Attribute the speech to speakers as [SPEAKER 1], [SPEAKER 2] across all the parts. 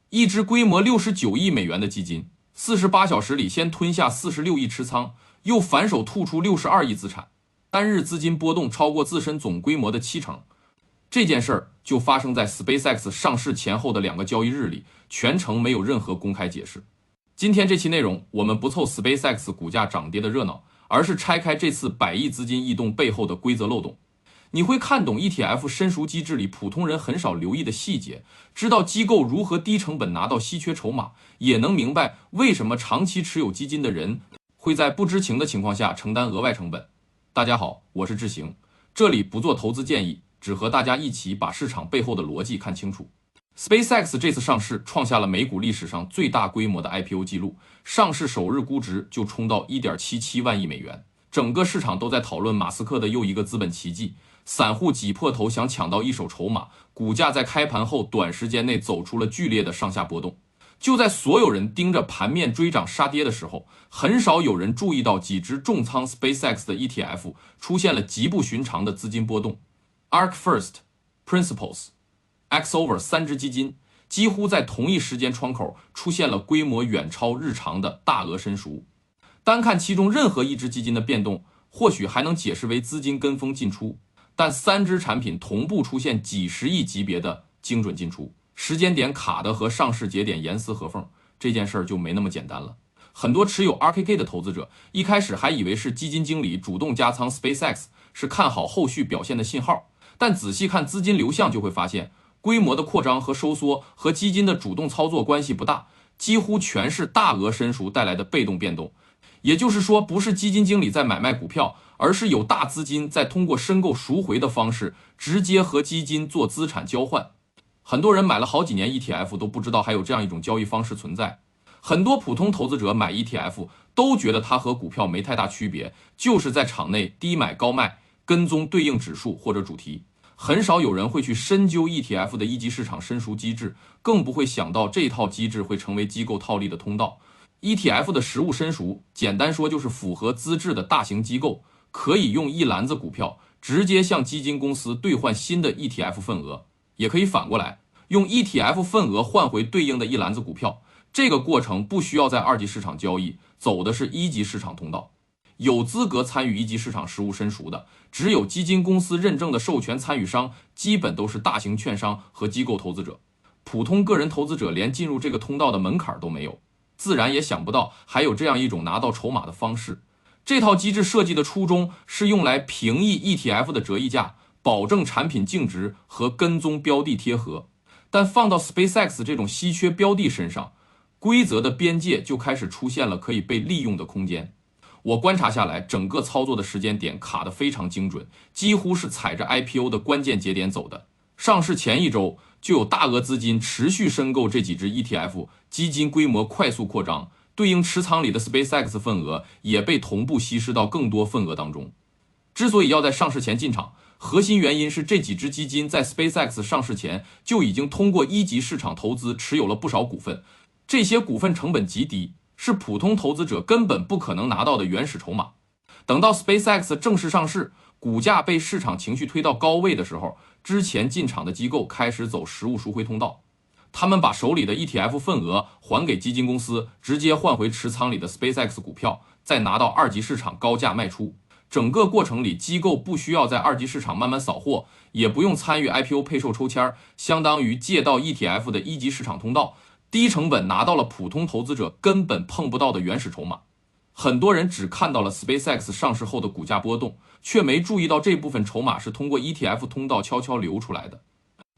[SPEAKER 1] 一只规模69亿美元的基金，48小时里先吞下46亿持仓，又反手吐出62亿资产，单日资金波动超过自身总规模的70%。这件事儿就发生在 SpaceX 上市前后的2个交易日里，全程没有任何公开解释。今天这期内容，我们不凑 SpaceX 股价涨跌的热闹，而是拆开这次100亿资金异动背后的规则漏洞。你会看懂 ETF 申赎机制里普通人很少留意的细节，知道机构如何低成本拿到稀缺筹码，也能明白为什么长期持有基金的人会在不知情的情况下承担额外成本。大家好，我是志行，这里不做投资建议，只和大家一起把市场背后的逻辑看清楚。SpaceX 这次上市创下了美股历史上最大规模的 IPO 记录，上市首日估值就冲到 1.77 万亿美元，整个市场都在讨论马斯克的又一个资本奇迹，散户挤破头想抢到一手筹码，股价在开盘后短时间内走出了剧烈的上下波动。就在所有人盯着盘面追涨杀跌的时候，很少有人注意到几只重仓 SpaceX 的 ETF 出现了极不寻常的资金波动。ARK First、Principles、Xover 3只基金几乎在同一时间窗口出现了规模远超日常的大额申赎。单看其中任何一只基金的变动，或许还能解释为资金跟风进出，但3只产品同步出现几十亿级别的精准进出，时间点卡的和上市节点严丝合缝，这件事儿就没那么简单了。很多持有 RKK 的投资者一开始还以为是基金经理主动加仓 SpaceX 是看好后续表现的信号，但仔细看资金流向就会发现，规模的扩张和收缩和基金的主动操作关系不大，几乎全是大额申赎带来的被动变动。也就是说，不是基金经理在买卖股票，而是有大资金在通过申购赎回的方式直接和基金做资产交换。很多人买了好几年 ETF 都不知道还有这样一种交易方式存在。很多普通投资者买 ETF 都觉得它和股票没太大区别，就是在场内低买高卖，跟踪对应指数或者主题。很少有人会去深究 ETF 的一级市场申赎机制，更不会想到这套机制会成为机构套利的通道。ETF 的实物申赎，简单说就是符合资质的大型机构可以用一篮子股票直接向基金公司兑换新的 ETF 份额，也可以反过来用 ETF 份额换回对应的一篮子股票。这个过程不需要在2级市场交易，走的是1级市场通道。有资格参与1级市场实物申赎的，只有基金公司认证的授权参与商，基本都是大型券商和机构投资者。普通个人投资者连进入这个通道的门槛都没有，自然也想不到还有这样一种拿到筹码的方式。这套机制设计的初衷是用来平抑 ETF 的折溢价，保证产品净值和跟踪标的贴合。但放到 SpaceX 这种稀缺标的身上，规则的边界就开始出现了可以被利用的空间。我观察下来，整个操作的时间点卡得非常精准，几乎是踩着 IPO 的关键节点走的。上市前1周就有大额资金持续申购这几只 ETF， 基金规模快速扩张，对应持仓里的 SpaceX 份额也被同步稀释到更多份额当中。之所以要在上市前进场，核心原因是这几只基金在 SpaceX 上市前就已经通过1级市场投资持有了不少股份，这些股份成本极低，是普通投资者根本不可能拿到的原始筹码。等到 SpaceX 正式上市，股价被市场情绪推到高位的时候，之前进场的机构开始走实物赎回通道，他们把手里的 ETF 份额还给基金公司，直接换回持仓里的 SpaceX 股票，再拿到2级市场高价卖出。整个过程里，机构不需要在2级市场慢慢扫货，也不用参与 IPO 配售抽签，相当于借到 ETF 的1级市场通道，低成本拿到了普通投资者根本碰不到的原始筹码。很多人只看到了 SpaceX 上市后的股价波动，却没注意到这部分筹码是通过 ETF 通道悄悄流出来的。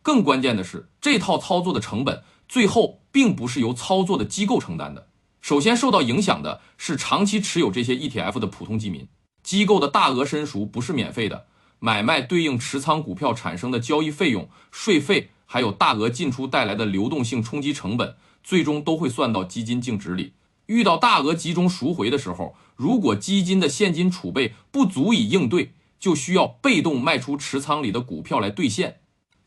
[SPEAKER 1] 更关键的是，这套操作的成本最后并不是由操作的机构承担的。首先受到影响的是长期持有这些 ETF 的普通基民，机构的大额申赎不是免费的，买卖对应持仓股票产生的交易费用、税费，还有大额进出带来的流动性冲击成本，最终都会算到基金净值里。遇到大额集中赎回的时候，如果基金的现金储备不足以应对，就需要被动卖出持仓里的股票来兑现。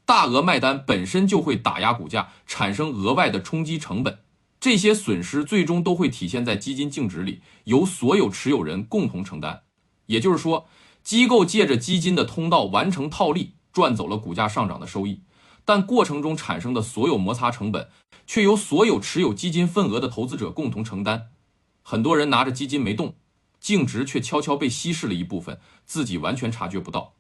[SPEAKER 1] 大额卖单本身就会打压股价，产生额外的冲击成本，这些损失最终都会体现在基金净值里，由所有持有人共同承担。也就是说，机构借着基金的通道完成套利，赚走了股价上涨的收益。但过程中产生的所有摩擦成本，却由所有持有基金份额的投资者共同承担。很多人拿着基金没动，净值却悄悄被稀释了一部分，自己完全察觉不到。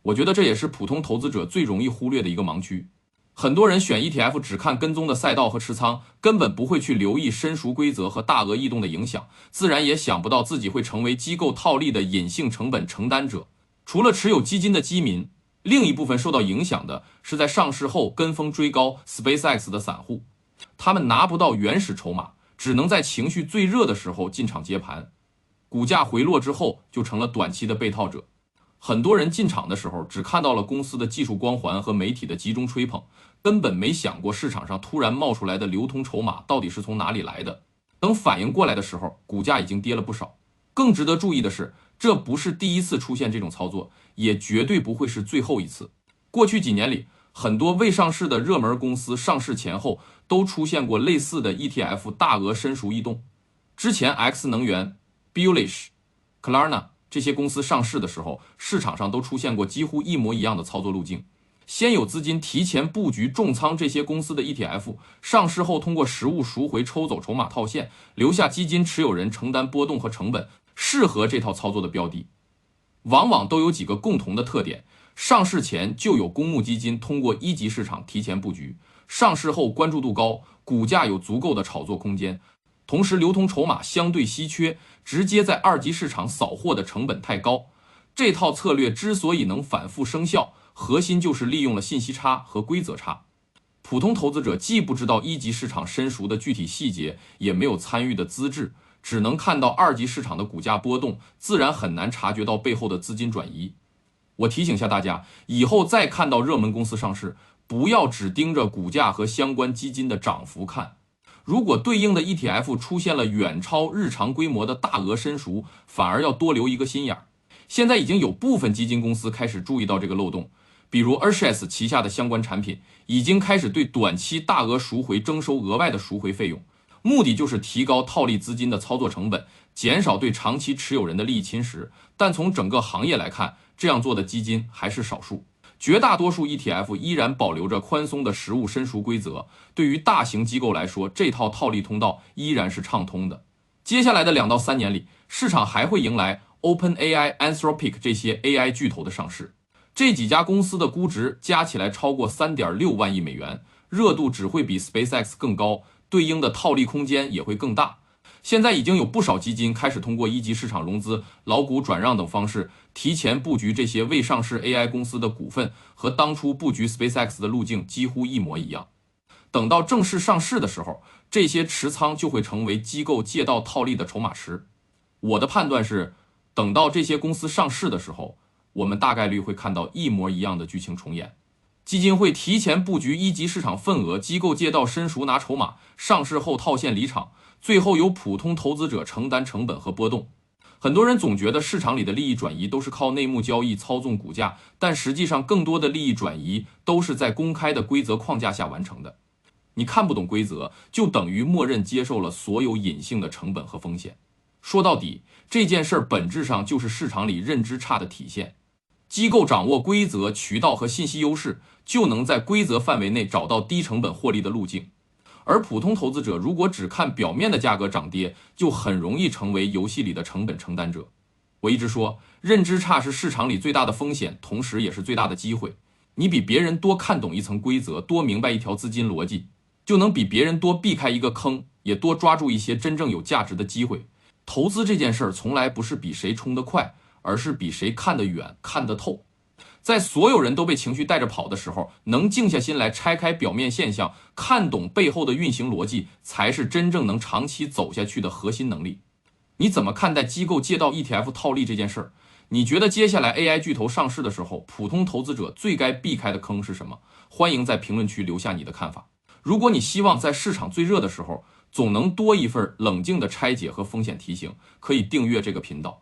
[SPEAKER 1] 我觉得这也是普通投资者最容易忽略的一个盲区。很多人选 ETF 只看跟踪的赛道和持仓，根本不会去留意申赎规则和大额异动的影响，自然也想不到自己会成为机构套利的隐性成本承担者。除了持有基金的基民，另一部分受到影响的是在上市后跟风追高 SpaceX 的散户，他们拿不到原始筹码，只能在情绪最热的时候进场接盘，股价回落之后就成了短期的被套者。很多人进场的时候只看到了公司的技术光环和媒体的集中吹捧，根本没想过市场上突然冒出来的流通筹码到底是从哪里来的。等反应过来的时候，股价已经跌了不少。更值得注意的是，这不是第一次出现这种操作，也绝对不会是最后一次。过去几年里，很多未上市的热门公司上市前后都出现过类似的 ETF 大额申赎异动。之前 X 能源、Bullish、Klarna 这些公司上市的时候，市场上都出现过几乎一模一样的操作路径。先有资金提前布局重仓这些公司的 ETF， 上市后通过实物赎回抽走筹码套现，留下基金持有人承担波动和成本。适合这套操作的标的往往都有几个共同的特点：上市前就有公募基金通过一级市场提前布局，上市后关注度高，股价有足够的炒作空间，同时流通筹码相对稀缺，直接在二级市场扫货的成本太高。这套策略之所以能反复生效，核心就是利用了信息差和规则差。普通投资者既不知道一级市场申赎的具体细节，也没有参与的资质，只能看到二级市场的股价波动，自然很难察觉到背后的资金转移。我提醒下大家，以后再看到热门公司上市，不要只盯着股价和相关基金的涨幅看，如果对应的 ETF 出现了远超日常规模的大额申赎，反而要多留一个心眼。现在已经有部分基金公司开始注意到这个漏洞，比如 Arches 旗下的相关产品已经开始对短期大额赎回征收额外的赎回费用，目的就是提高套利资金的操作成本，减少对长期持有人的利益侵蚀。但从整个行业来看，这样做的基金还是少数，绝大多数 ETF 依然保留着宽松的实物申赎规则，对于大型机构来说，这套套利通道依然是畅通的。接下来的2到3年里，市场还会迎来 OpenAI、Anthropic 这些 AI 巨头的上市，这几家公司的估值加起来超过 3.6万亿美元，热度只会比 SpaceX 更高，对应的套利空间也会更大。现在已经有不少基金开始通过一级市场融资、老股转让等方式，提前布局这些未上市 AI 公司的股份，和当初布局 SpaceX 的路径几乎一模一样。等到正式上市的时候，这些持仓就会成为机构借道套利的筹码池。我的判断是，等到这些公司上市的时候，我们大概率会看到一模一样的剧情重演。基金会提前布局一级市场份额，机构借道申赎拿筹码，上市后套现离场，最后由普通投资者承担成本和波动。很多人总觉得市场里的利益转移都是靠内幕交易操纵股价，但实际上更多的利益转移都是在公开的规则框架下完成的。你看不懂规则，就等于默认接受了所有隐性的成本和风险。说到底，这件事本质上就是市场里认知差的体现。机构掌握规则、渠道和信息优势，就能在规则范围内找到低成本获利的路径。而普通投资者如果只看表面的价格涨跌，就很容易成为游戏里的成本承担者。我一直说，认知差是市场里最大的风险，同时也是最大的机会。你比别人多看懂一层规则，多明白一条资金逻辑，就能比别人多避开一个坑，也多抓住一些真正有价值的机会。投资这件事儿从来不是比谁冲得快，而是比谁看得远、看得透。在所有人都被情绪带着跑的时候，能静下心来拆开表面现象，看懂背后的运行逻辑，才是真正能长期走下去的核心能力。你怎么看待机构借道 ETF 套利这件事儿？你觉得接下来 AI 巨头上市的时候，普通投资者最该避开的坑是什么？欢迎在评论区留下你的看法。如果你希望在市场最热的时候，总能多一份冷静的拆解和风险提醒，可以订阅这个频道。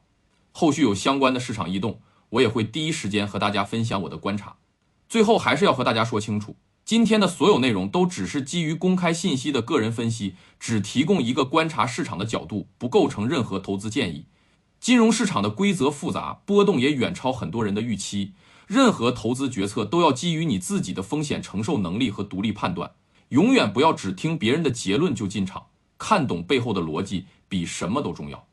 [SPEAKER 1] 后续有相关的市场异动，我也会第一时间和大家分享我的观察。最后还是要和大家说清楚，今天的所有内容都只是基于公开信息的个人分析，只提供一个观察市场的角度，不构成任何投资建议。金融市场的规则复杂，波动也远超很多人的预期。任何投资决策都要基于你自己的风险承受能力和独立判断，永远不要只听别人的结论就进场，看懂背后的逻辑比什么都重要。